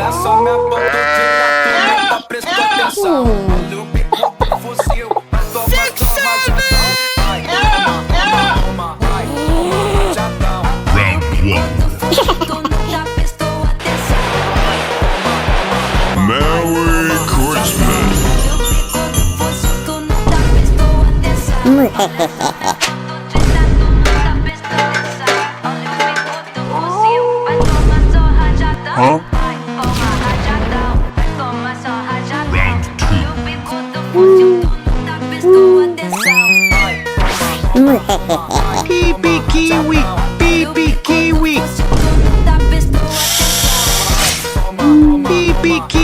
Olha só minha boca de tatu, tá prestando atenção. Olha o bico do fuzil, vai tomar tua rajadão. Vai, toma, vai, rajadão. Merry Christmas. Huh? Pipi kiwi, pipi kiwi, pipi kiwi.